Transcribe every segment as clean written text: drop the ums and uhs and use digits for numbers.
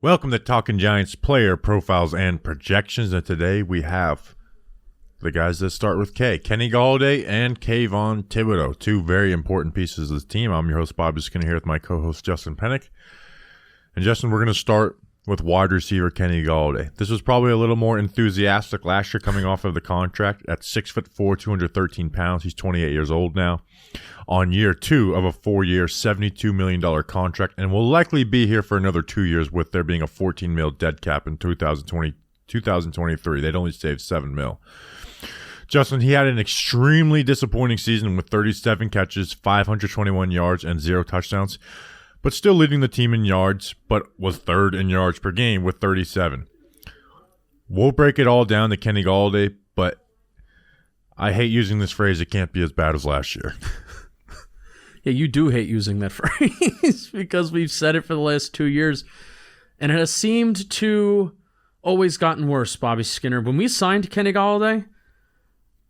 Welcome to Talking Giants player profiles and projections, and today we have the guys that start with K, Kenny Golladay and Kayvon Thibodeaux, two very important pieces of the team. I'm your host, Bob Skinner, here with my co-host, Justin Pennick. And Justin, we're going to start with wide receiver Kenny Golladay. This was probably a little more enthusiastic last year coming off of the contract at 6'4", 213 pounds. He's 28 years old now. On year two of a 4-year, $72 million contract, and will likely be here for another 2 years with there being a $14 million dead cap in 2023. They'd only saved $7 million. Justin, he had an extremely disappointing season with 37 catches, 521 yards, and 0 touchdowns, but still leading the team in yards, but was third in yards per game with 37. We'll break it all down to Kenny Golladay, but I hate using this phrase, it can't be as bad as last year. Yeah, you do hate using that phrase because we've said it for the last 2 years, and it has seemed to always gotten worse, Bobby Skinner. When we signed Kenny Golladay,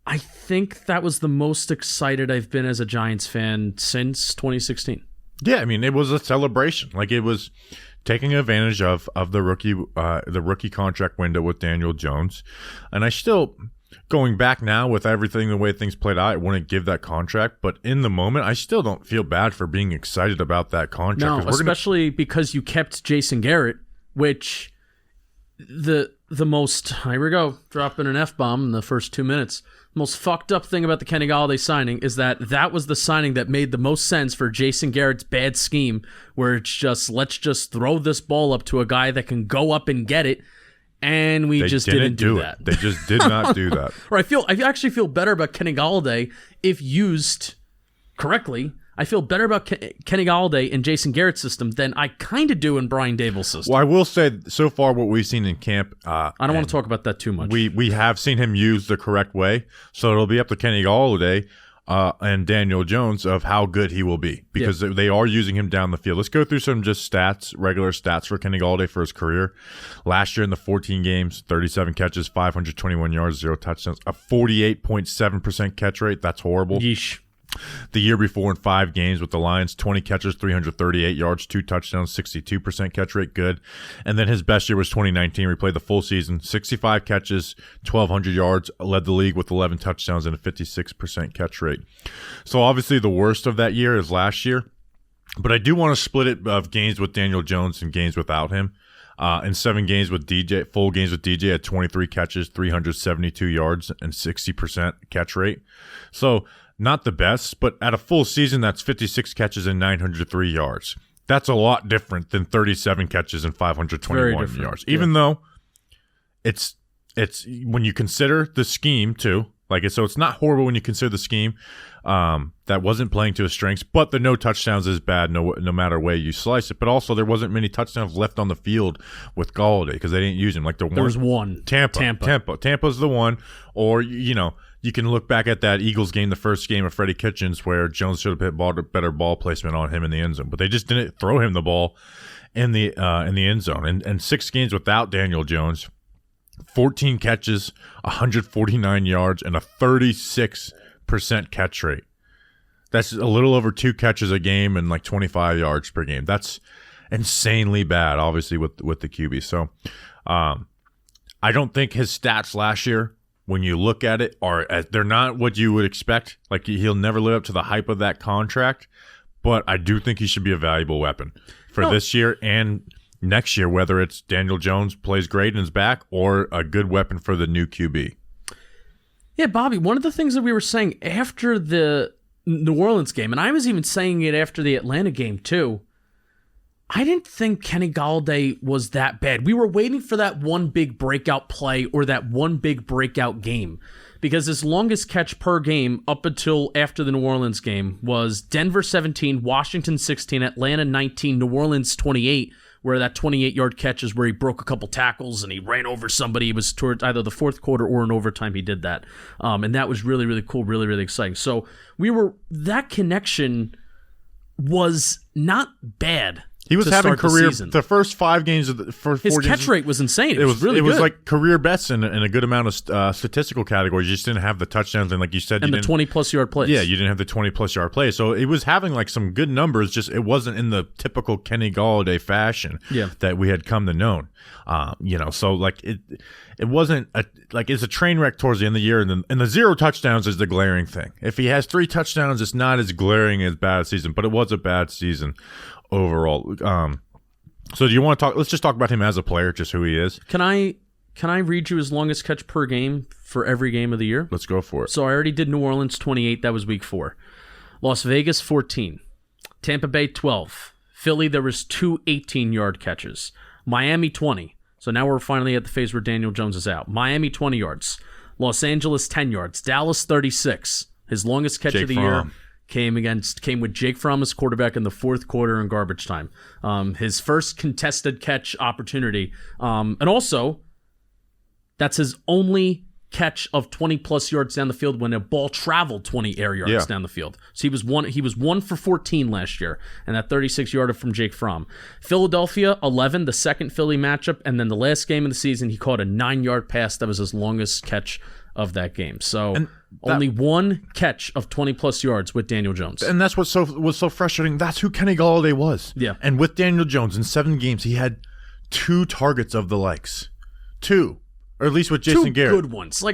I think that was the most excited I've been as a Giants fan since 2016. Yeah, I mean, it was a celebration. Like, it was taking advantage of the rookie contract window with Daniel Jones. And I still, going back now with everything, the way things played out, I wouldn't give that contract. But in the moment, I still don't feel bad for being excited about that contract. No, especially because you kept Jason Garrett, which the most, here we go, dropping an F-bomb in the first 2 minutes. The most fucked up thing about the Kenny Golladay signing is that was the signing that made the most sense for Jason Garrett's bad scheme, where it's just, let's just throw this ball up to a guy that can go up and get it, and they just didn't do that. They just did not do that. Or I actually feel better about Kenny Golladay if used correctly. I feel better about Kenny Golladay in Jason Garrett's system than I kind of do in Brian Daboll's system. Well, I will say, so far what we've seen in camp... I don't want to talk about that too much. We have seen him used the correct way, so it'll be up to Kenny Golladay and Daniel Jones of how good he will be, because they are using him down the field. Let's go through some just stats, regular stats for Kenny Golladay for his career. Last year in the 14 games, 37 catches, 521 yards, 0 touchdowns, a 48.7% catch rate. That's horrible. Yeesh. The year before in 5 games with the Lions, 20 catches, 338 yards, 2 touchdowns, 62% catch rate, good. And then his best year was 2019. We played the full season, 65 catches, 1,200 yards, led the league with 11 touchdowns and a 56% catch rate. So obviously the worst of that year is last year. But I do want to split it of games with Daniel Jones and games without him. In 7 games with DJ, full games with DJ at 23 catches, 372 yards, and 60% catch rate. So not the best, but at a full season, that's 56 catches and 903 yards. That's a lot different than 37 catches and 521 yards. Even though it's when you consider the scheme too, so it's not horrible when you consider the scheme that wasn't playing to his strengths, but the no touchdowns is bad no matter way you slice it. But also there wasn't many touchdowns left on the field with Galde because they didn't use him. There was one. Tampa's the one, or you can look back at that Eagles game, the first game of Freddie Kitchens, where Jones should have put better ball placement on him in the end zone, but they just didn't throw him the ball in the end zone. And 6 games without Daniel Jones, 14 catches, 149 yards, and a 36% catch rate. That's a little over 2 catches a game and 25 yards per game. That's insanely bad, obviously, with the QB. So I don't think his stats last year, when you look at it, they're not what you would expect. He'll never live up to the hype of that contract, but I do think he should be a valuable weapon for this year and next year, whether it's Daniel Jones plays great and is back, or a good weapon for the new QB. Yeah, Bobby, one of the things that we were saying after the New Orleans game, and I was even saying it after the Atlanta game too, I didn't think Kenny Golladay was that bad. We were waiting for that one big breakout play or that one big breakout game, because his longest catch per game up until after the New Orleans game was Denver 17, Washington 16, Atlanta 19, New Orleans 28, where that 28-yard catch is where he broke a couple tackles and he ran over somebody. It was towards either the fourth quarter or in overtime he did that. And that was really, really cool, really, really exciting. So that connection was not bad. He was to having start career the season. The first 5 games of the first His 4 games. catch rate was insane. It was really it good. was like career best in a good amount of statistical categories. You just didn't have the touchdowns, and like you said, and the 20+ yard plays. Yeah, you didn't have the 20+ yard plays. So it was having like some good numbers. Just it wasn't in the typical Kenny Golladay fashion that we had come to know. So like it wasn't it's a train wreck towards the end of the year, and the 0 touchdowns is the glaring thing. If he has 3 touchdowns, it's not as glaring as bad season, but it was a bad season overall. So do you want to talk? Let's just talk about him as a player, just who he is. Can I read you his longest catch per game for every game of the year? Let's go for it. So I already did New Orleans 28. That was week 4. Las Vegas 14. Tampa Bay 12. Philly, there was 2 18-yard catches. Miami 20. So now we're finally at the phase where Daniel Jones is out. Miami 20 yards. Los Angeles 10 yards. Dallas 36. His longest catch of the year came with Jake Fromm as quarterback in the 4th quarter in garbage time. His first contested catch opportunity. And also, that's his only catch of 20+ yards down the field when a ball traveled 20 air yards down the field. So he was 1 for 14 last year, and that 36-yarder from Jake Fromm. Philadelphia 11, the second Philly matchup, and then the last game of the season, he caught a 9-yard pass that was his longest catch of that game. So only 1 catch of 20+ yards with Daniel Jones. And that's what was so frustrating. That's who Kenny Golladay was. Yeah. And with Daniel Jones in 7 games, he had 2 targets of the likes. 2. Or at least with Jason 2 Garrett. good ones. No,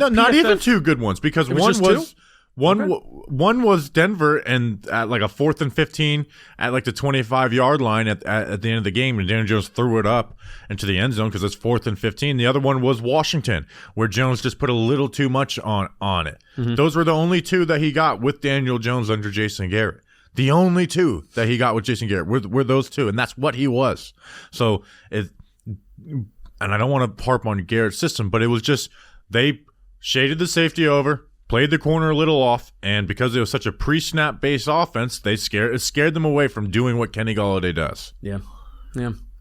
not even 2 good ones, because one was Denver, and at like a 4th and 15 at like the 25-yard line at the end of the game, and Daniel Jones threw it up into the end zone because it's 4th and 15. The other one was Washington, where Jones just put a little too much on it. Mm-hmm. Those were the only 2 that he got with Daniel Jones under Jason Garrett. The only 2 that he got with Jason Garrett were those 2, and that's what he was. So and I don't want to harp on Garrett's system, but it was just they shaded the safety over, played the corner a little off, and because it was such a pre-snap based offense, it scared them away from doing what Kenny Golladay does. Yeah.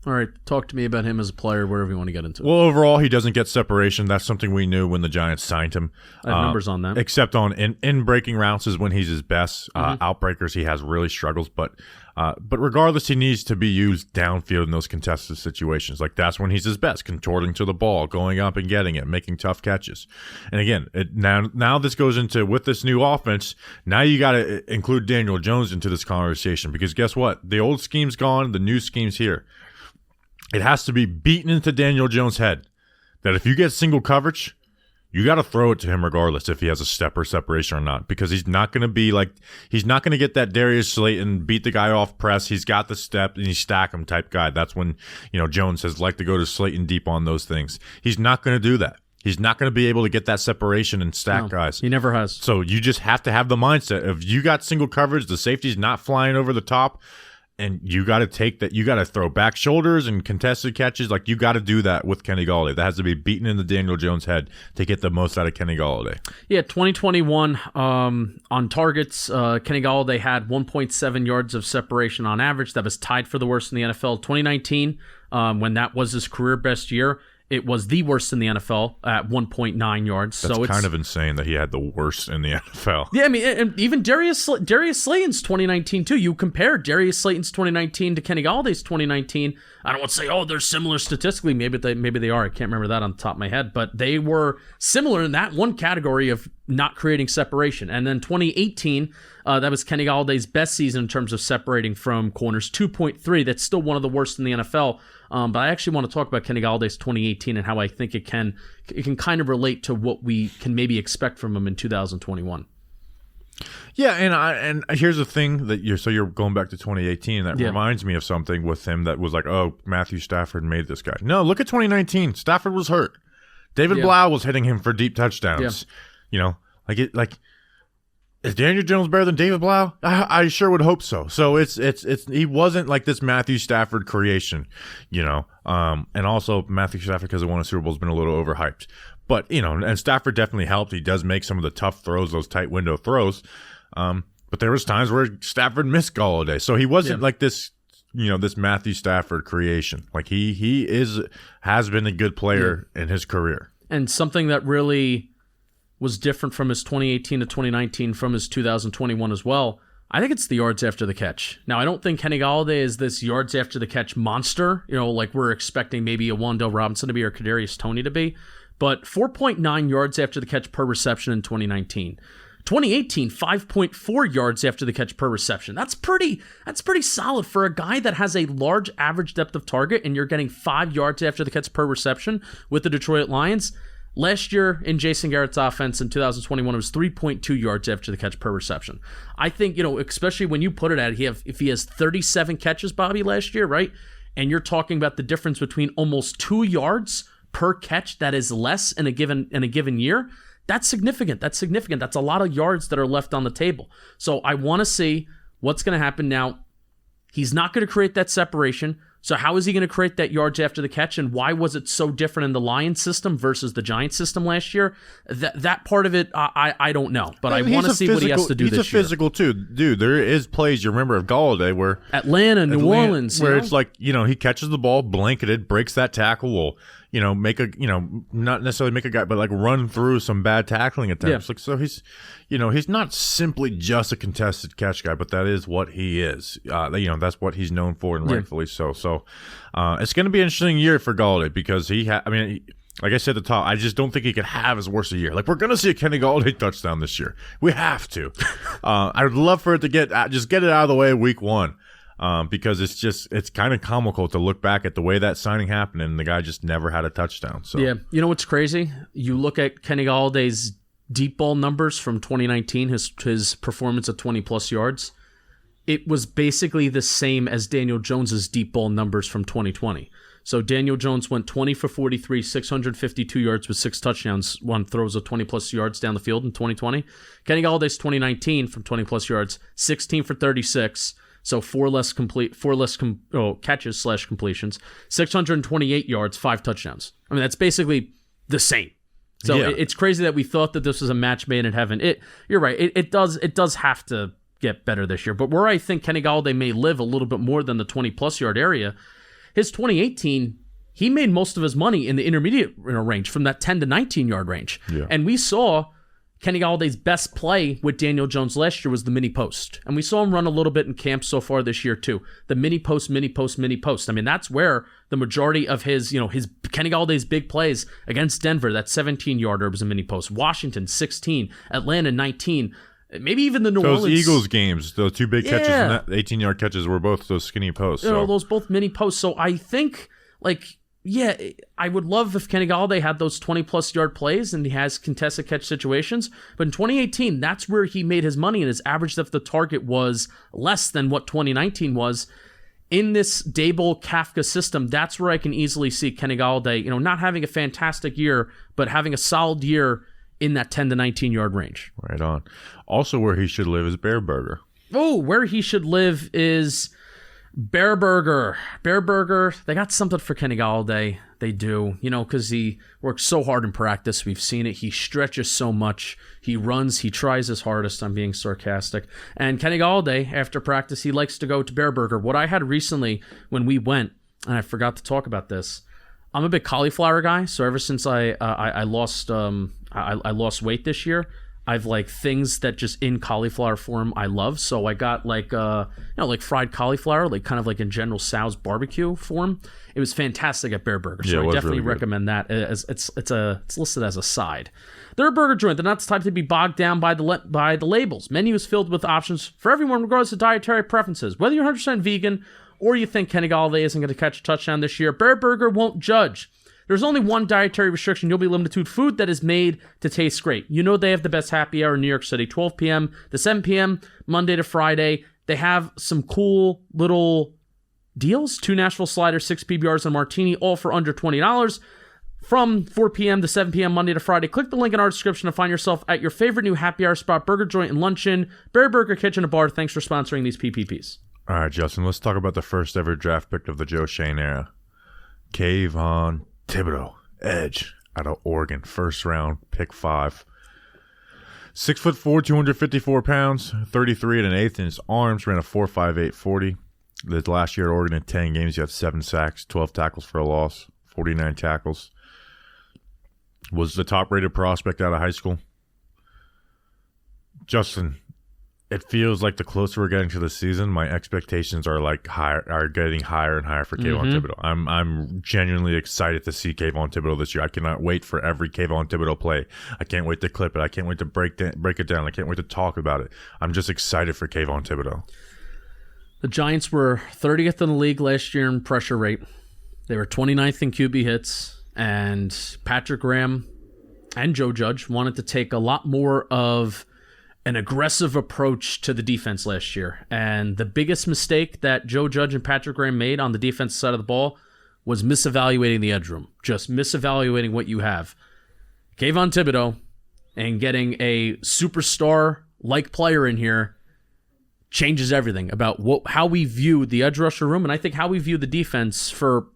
All right, talk to me about him as a player, wherever you want to get into it. Well, overall, he doesn't get separation. That's something we knew when the Giants signed him. I have numbers on that. Except on in breaking routes is when he's his best. Outbreakers, he has really struggles, but regardless, he needs to be used downfield in those contested situations. Like that's when he's his best, contorting to the ball, going up and getting it, making tough catches. And again, now this goes into with this new offense. Now you got to include Daniel Jones into this conversation, because guess what? The old scheme's gone, the new scheme's here. It has to be beaten into Daniel Jones' head that if you get single coverage, you got to throw it to him regardless if he has a step or separation or not, because he's not going to get that Darius Slayton beat the guy off press. He's got the step and he stack him type guy. That's when, Jones has liked to go to Slayton deep on those things. He's not going to do that. He's not going to be able to get that separation and stack guys. He never has. So you just have to have the mindset of you got single coverage, the safety's not flying over the top, and you got to take that. You got to throw back shoulders and contested catches. Like you got to do that with Kenny Golladay. That has to be beaten in the Daniel Jones head to get the most out of Kenny Golladay. Yeah, 2021 on targets, Kenny Golladay had 1.7 yards of separation on average. That was tied for the worst in the NFL. 2019, when that was his career best year, it was the worst in the NFL at 1.9 yards. That's kind of insane that he had the worst in the NFL. Yeah, I mean, and even Darius Slayton's 2019 too. You compare Darius Slayton's 2019 to Kenny Galladay's 2019. I don't want to say, they're similar statistically. Maybe they are. I can't remember that on the top of my head, but they were similar in that one category of not creating separation. And then 2018, that was Kenny Galladay's best season in terms of separating from corners, 2.3. That's still one of the worst in the NFL. But I actually want to talk about Kenny Galladay's 2018 and how I think it can kind of relate to what we can maybe expect from him in 2021. Yeah, and here's the thing that you're going back to 2018. That reminds me of something with him that was like, Matthew Stafford made this guy. No, look at 2019. Stafford was hurt. David Blau was hitting him for deep touchdowns. Yeah. Is Daniel Jones better than David Blau? I sure would hope so. So it's he wasn't like this Matthew Stafford creation, and also Matthew Stafford, because he won a Super Bowl, has been a little overhyped. But and Stafford definitely helped. He does make some of the tough throws, those tight window throws. But there was times where Stafford missed Golladay, so he wasn't like this. This Matthew Stafford creation. Like he has been a good player in his career. And something that really was different from his 2018 to 2019, from his 2021 as well, I think it's the yards after the catch. Now, I don't think Kenny Golladay is this yards after the catch monster, like we're expecting maybe a Wan'Dale Robinson to be or Kadarius Toney to be, but 4.9 yards after the catch per reception in 2019. 2018, 5.4 yards after the catch per reception. That's pretty solid for a guy that has a large average depth of target, and you're getting 5 yards after the catch per reception with the Detroit Lions. Last year in Jason Garrett's offense in 2021, it was 3.2 yards after the catch per reception. I think, especially when you put it at if he has 37 catches, Bobby, last year, right? And you're talking about the difference between almost 2 yards per catch that is less in a given year. That's significant. That's a lot of yards that are left on the table. So I want to see what's going to happen now. He's not going to create that separation. So how is he going to create that yards after the catch, and why was it so different in the Lions system versus the Giants system last year? That part of it, I don't know, but I want to see what he has to do this year. He's a physical too, dude. There is plays you remember of Galladay where Atlanta, New Orleans, where it's like he catches the ball blanketed, breaks that tackle, will make a not necessarily make a guy, but like run through some bad tackling attempts. Yeah. Like so he's he's not simply just a contested catch guy, but that is what he is. That's what he's known for, and rightfully so. So it's going to be an interesting year for Galladay because like I said at the top, I just don't think he could have his worst year. Like, we're going to see a Kenny Golladay touchdown this year. We have to. I would love for it to get it out of the way week 1 because it's kind of comical to look back at the way that signing happened and the guy just never had a touchdown. So yeah, you know what's crazy? You look at Kenny Galladay's deep ball numbers from 2019, his performance at 20-plus yards. It was basically the same as Daniel Jones's deep ball numbers from 2020. So Daniel Jones went 20 for 43, 652 yards with 6 touchdowns, one throws of 20-plus yards down the field in 2020. Kenny Galladay's 2019 from 20-plus yards, 16 for 36, so 4 less catches / completions, 628 yards, 5 touchdowns. I mean, that's basically the same. So it's crazy that we thought that this was a match made in heaven. You're right. It does have to get better this year. But where I think Kenny Golladay may live a little bit more than the 20-plus yard area, his 2018, he made most of his money in the intermediate range from that 10 to 19 yard range. Yeah. And we saw Kenny Galladay's best play with Daniel Jones last year was the mini post. And we saw him run a little bit in camp so far this year too. The mini post, mini post, mini post. I mean, that's where the majority of his Kenny Galladay's big plays against Denver, that 17-yarder was a mini post. Washington, 16. Atlanta, 19. Maybe even the New Orleans. Those Eagles games, those 2 big catches, and that 18-yard catches were both those skinny posts. Those both mini posts. So I think, I would love if Kenny Golladay had those 20-plus yard plays and he has contested catch situations. But in 2018, that's where he made his money, and his average depth of target was less than what 2019 was. In this Dable Kafka system, that's where I can easily see Kenny Golladay, not having a fantastic year, but having a solid year in that 10 to 19 yard range. Right on. Also, where he should live is Bareburger. Oh, where he should live is Bareburger. Bareburger, they got something for Kenny Golladay. They do, because he works so hard in practice. We've seen it. He stretches so much. He runs. He tries his hardest. I'm being sarcastic. And Kenny Golladay, after practice, he likes to go to Bareburger. What I had recently when we went, and I forgot to talk about this, I'm a big cauliflower guy. So ever since I lost weight this year, I've things that just in cauliflower form I love. So I got fried cauliflower, kind of in General Tso's barbecue form. It was fantastic at Bareburger. So I definitely recommend that. It's listed as a side. They're a burger joint. They're not the type to be bogged down by the labels. Menu is filled with options for everyone regardless of dietary preferences. Whether you're 100% vegan or you think Kenny Golladay isn't going to catch a touchdown this year, Bareburger won't judge. There's only one dietary restriction. You'll be limited to food that is made to taste great. They have the best happy hour in New York City, 12 p.m. to 7 p.m., Monday to Friday. They have some cool little deals. 2 Nashville sliders, 6 PBRs, and a martini, all for under $20. From 4 p.m. to 7 p.m. Monday to Friday. Click the link in our description to find yourself at your favorite new happy hour spot, burger joint, and luncheon. Bareburger Kitchen Bar. Thanks for sponsoring these PPPs. All right, Justin, let's talk about the first ever draft pick of the Joe Schoen era. Kayvon Thibodeau, edge, out of Oregon, first round, pick 5. 6'4", 254 pounds, 33 1/8 in his arms, ran a 4.58 40. The last year at Oregon in 10 games, he had 7 sacks, 12 tackles for a loss, 49 tackles. Was the top-rated prospect out of high school. Justin, it feels like the closer we're getting to the season, my expectations are getting higher and higher for Kayvon Thibodeau. I'm genuinely excited to see Kayvon Thibodeau this year. I cannot wait for every Kayvon Thibodeau play. I can't wait to clip it. I can't wait to break it down. I can't wait to talk about it. I'm just excited for Kayvon Thibodeau. The Giants were 30th in the league last year in pressure rate. They were 29th in QB hits, and Patrick Graham and Joe Judge wanted to take a lot more of an aggressive approach to the defense last year. And the biggest mistake that Joe Judge and Patrick Graham made on the defensive side of the ball was misevaluating the edge room, just misevaluating what you have. Kayvon Thibodeau and getting a superstar-like player in here changes everything about how we view the edge rusher room, and I think how we view the defense for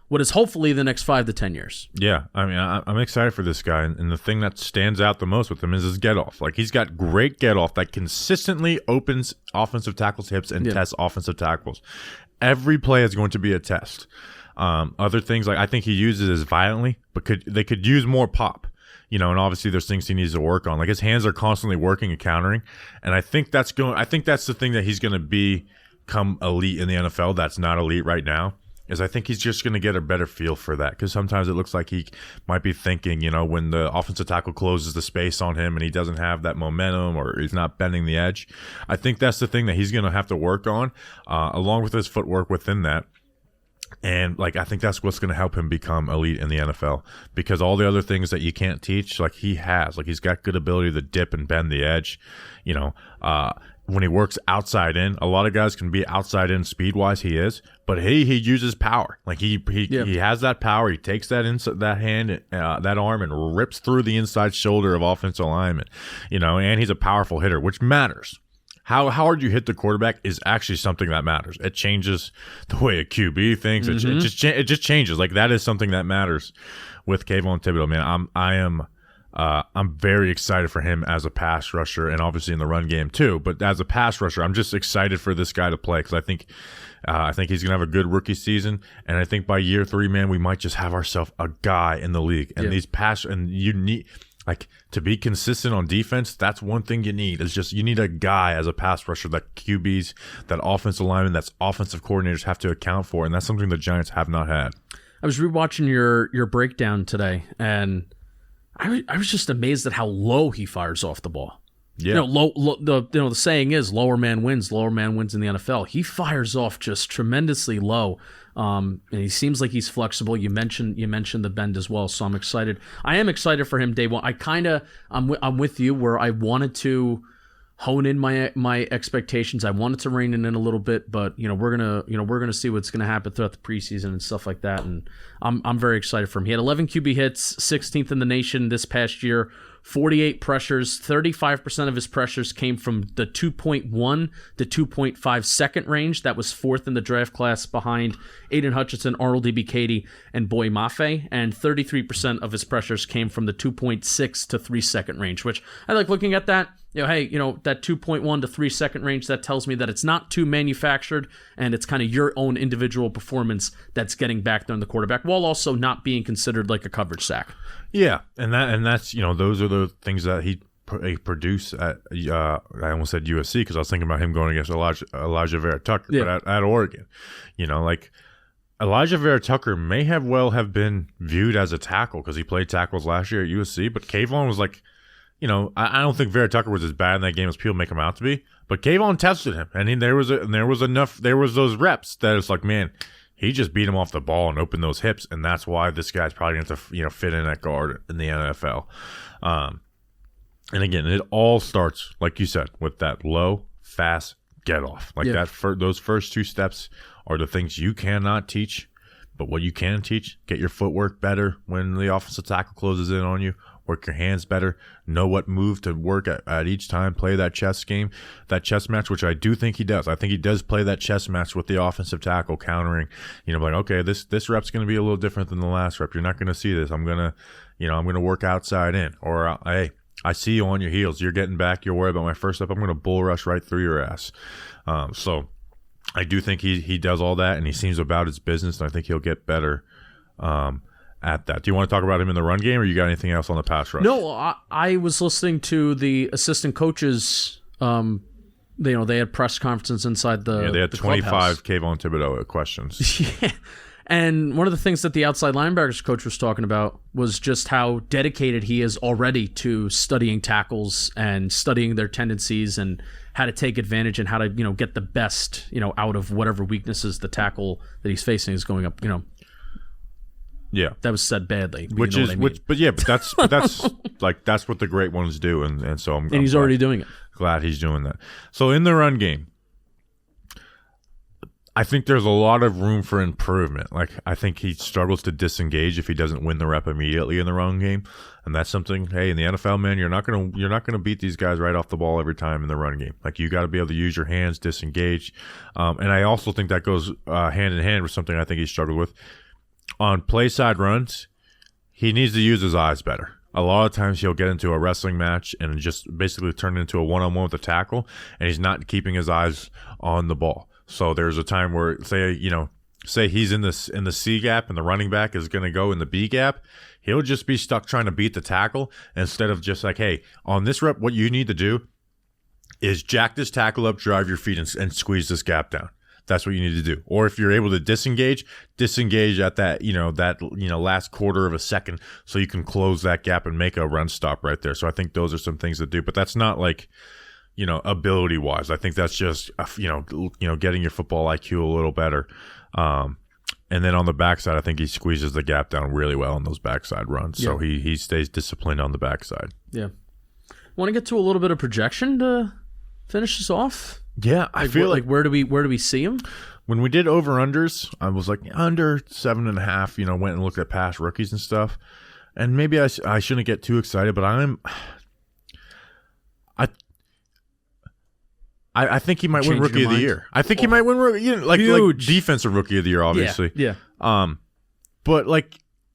what is hopefully the next 5 to 10 years. Yeah, I mean, I'm excited for this guy, and the thing that stands out the most with him is his get-off. Like, he's got great get-off that consistently opens offensive tackles' hips and tests offensive tackles. Every play is going to be a test. Other things, like I think he uses it violently, but they could use more pop. And obviously there's things he needs to work on. Like, his hands are constantly working and countering, and I think that's the thing that he's going to become elite in the NFL. That's not elite right now. I think he's just going to get a better feel for that, because sometimes it looks like he might be thinking, when the offensive tackle closes the space on him and he doesn't have that momentum or he's not bending the edge. I think that's the thing that he's going to have to work on, along with his footwork within that. And I think that's what's going to help him become elite in the NFL, because all the other things that you can't teach, he's got good ability to dip and bend the edge, when he works outside in. A lot of guys can be outside in speed wise. He is, but he uses power. He has that power. He takes that that arm and rips through the inside shoulder of offensive linemen, and he's a powerful hitter, which matters. How hard you hit the quarterback is actually something that matters. It changes the way a QB thinks. It just changes. That is something that matters with Kayvon Thibodeau, man. I'm very excited for him as a pass rusher, and obviously in the run game too. But as a pass rusher, I'm just excited for this guy to play, because I think he's gonna have a good rookie season, and I think by year 3, man, we might just have ourselves a guy in the league. And you need to be consistent on defense. That's one thing you need. You need a guy as a pass rusher that QBs, that offensive linemen, that's offensive coordinators have to account for, and that's something the Giants have not had. I was rewatching your breakdown today, and I was just amazed at how low he fires off the ball. Yeah. The saying is lower man wins. Lower man wins in the NFL. He fires off just tremendously low. And he seems like he's flexible. You mentioned the bend as well, so I'm excited. I am excited for him day one. I'm with you where I wanted to hone in my expectations. I wanted to rein it in a little bit, but we're gonna see what's gonna happen throughout the preseason and stuff like that. And I'm very excited for him. He had 11 QB hits, 16th in the nation this past year. 48 pressures, 35% of his pressures came from the 2.1 to 2.5 second range. That was 4th in the draft class behind Aiden Hutchinson, Arnold Ebiketie, and Boy Mafe. And 33% of his pressures came from the 2.6 to 3 second range, which I like looking at that. That 2.1 to 3 second range, that tells me that it's not too manufactured, and it's kind of your own individual performance that's getting back there on the quarterback, while also not being considered like a coverage sack. Yeah, and that's those are the things that he produced at I almost said USC, because I was thinking about him going against Elijah Vera Tucker, but at Oregon, Elijah Vera Tucker may have been viewed as a tackle because he played tackles last year at USC, but Kayvon was I don't think Vera Tucker was as bad in that game as people make him out to be, but Kayvon tested him, and there was those reps that it's man, he just beat him off the ball and opened those hips, and that's why this guy's probably going to fit in at guard in the NFL. And again, it all starts, like you said, with that low, fast get off. Those first 2 steps are the things you cannot teach, but what you can teach: get your footwork better when the offensive tackle closes in on you. Work your hands better, know what move to work at each time, play that chess game, that chess match, which I do think he does. I think he does play that chess match with the offensive tackle, countering, okay, this rep's going to be a little different than the last rep. You're not going to see this. I'm going to work outside in, or hey, I see you on your heels. You're getting back. You're worried about my first step. I'm going to bull rush right through your ass. So I do think he does all that, and he seems about his business, and I think he'll get better at that. Do you want to talk about him in the run game, or you got anything else on the pass rush? No, I was listening to the assistant coach's they had press conferences inside the they had the 25 Kayvon Thibodeau questions. Yeah. And one of the things that the outside linebackers coach was talking about was just how dedicated he is already to studying tackles and studying their tendencies and how to take advantage and how to, get the best, out of whatever weaknesses the tackle that he's facing is going up, Yeah. That was said badly. But that's that's what the great ones do, and so I'm he's already doing it. Glad he's doing that. So in the run game, I think there's a lot of room for improvement. Like, I think he struggles to disengage if he doesn't win the rep immediately in the run game, and that's something. Hey, in the NFL, man, you're not gonna beat these guys right off the ball every time in the run game. Like, you got to be able to use your hands, disengage, and I also think that goes hand in hand with something I think he struggled with on play side runs. He needs to use his eyes better. A lot of times he'll get into a wrestling match and just basically turn into a one-on-one with the tackle, and he's not keeping his eyes on the ball. So there's a time where, say he's in the C gap and the running back is going to go in the B gap, he'll just be stuck trying to beat the tackle instead of just like, hey, on this rep, what you need to do is jack this tackle up, drive your feet, and squeeze this gap down. That's what you need to do. Or if you're able to disengage at that, last quarter of a second so you can close that gap and make a run stop right there. So I think those are some things to do, but that's not like, ability wise. I think that's just, getting your football IQ a little better. And then on the backside, I think he squeezes the gap down really well on those backside runs. Yeah. So he stays disciplined on the backside. Yeah. Want to get to a little bit of projection to finish this off? Yeah, I feel like where do we see him? When we did over-unders, I was like under 7.5, went and looked at past rookies and stuff. And maybe I shouldn't get too excited, but I think he might win Rookie of the Year. I think he might win like defensive Rookie of the Year, obviously. Yeah. But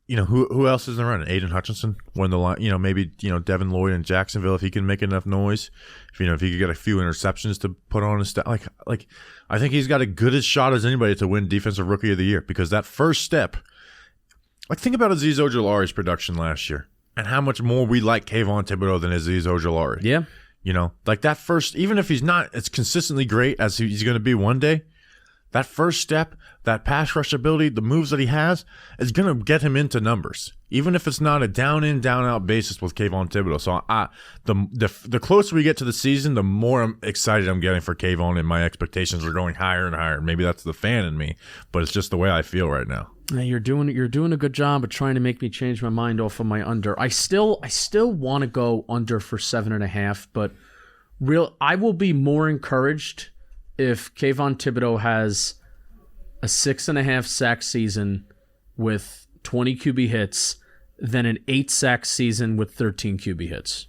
who else is in the run? Aiden Hutchinson won the line. Maybe Devin Lloyd in Jacksonville if he can make enough noise. If he could get a few interceptions to put on his stat. Like I think he's got a good as shot as anybody to win Defensive Rookie of the Year, because that first step. Like, think about Azeez Ojulari's production last year and how much more we like Kayvon Thibodeau than Azeez Ojulari. Yeah. Like that first, even if he's not as consistently great as he's going to be one day, that first step, that pass rush ability, the moves that he has, is going to get him into numbers, even if it's not a down in, down out basis with Kayvon Thibodeau. So the closer we get to the season, the more excited I'm getting for Kayvon, and my expectations are going higher and higher. Maybe that's the fan in me, but it's just the way I feel right now. Yeah, you're doing a good job of trying to make me change my mind off of my under. I still want to go under for 7.5, but I will be more encouraged if Kayvon Thibodeau has a 6.5 sack season with 20 QB hits than an 8 sack season with 13 QB hits.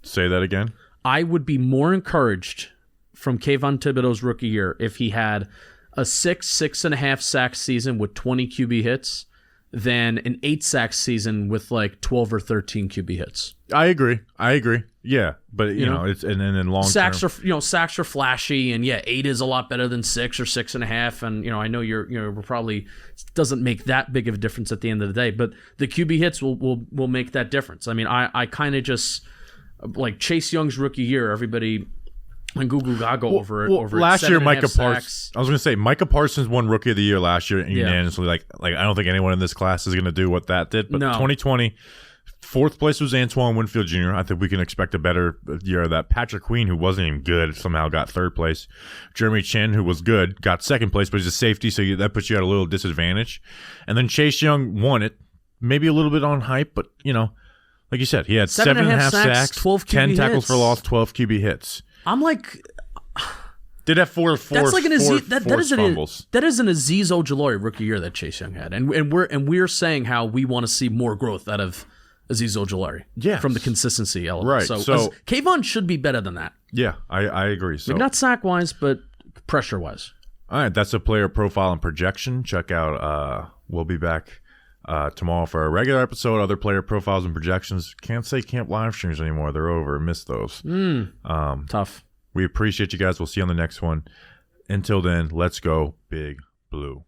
Say that again. I would be more encouraged from Kayvon Thibodeau's rookie year if he had a 6.5 sack season with 20 QB hits than an 8 sack season with like 12 or 13 QB hits. I agree. Yeah, but it's and then in long sacks term, sacks are flashy, and 8 is a lot better than 6 or 6.5. And I know we're probably doesn't make that big of a difference at the end of the day, but the QB hits will make that difference. I mean, I kind of just like Chase Young's rookie year. Everybody and Google Gaga over it. Over last year, Micah Parsons. I was going to say Micah Parsons won Rookie of the Year last year unanimously. Like I don't think anyone in this class is going to do what that did. But 2020, fourth place was Antoine Winfield Jr. I think we can expect a better year of that. Patrick Queen, who wasn't even good, somehow got third place. Jeremy Chen, who was good, got second place, but he's a safety, so that puts you at a little disadvantage. And then Chase Young won it, maybe a little bit on hype, but like you said, he had 7.5 sacks, 12 QB 10 tackles hits. for loss, 12 QB hits. I'm like, did have four that's like an fumbles. That is an Azeez Ojulari rookie year that Chase Young had, and we're saying how we want to see more growth out of Azeez Ojulari, from the consistency element. Right. So Kayvon should be better than that. Yeah, I agree. So maybe not sack wise, but pressure wise. All right, that's a player profile and projection. Check out. We'll be back tomorrow for a regular episode. Other player profiles and projections. Can't say camp live streams anymore. They're over. Missed those. Tough. We appreciate you guys. We'll see you on the next one. Until then, let's go Big Blue.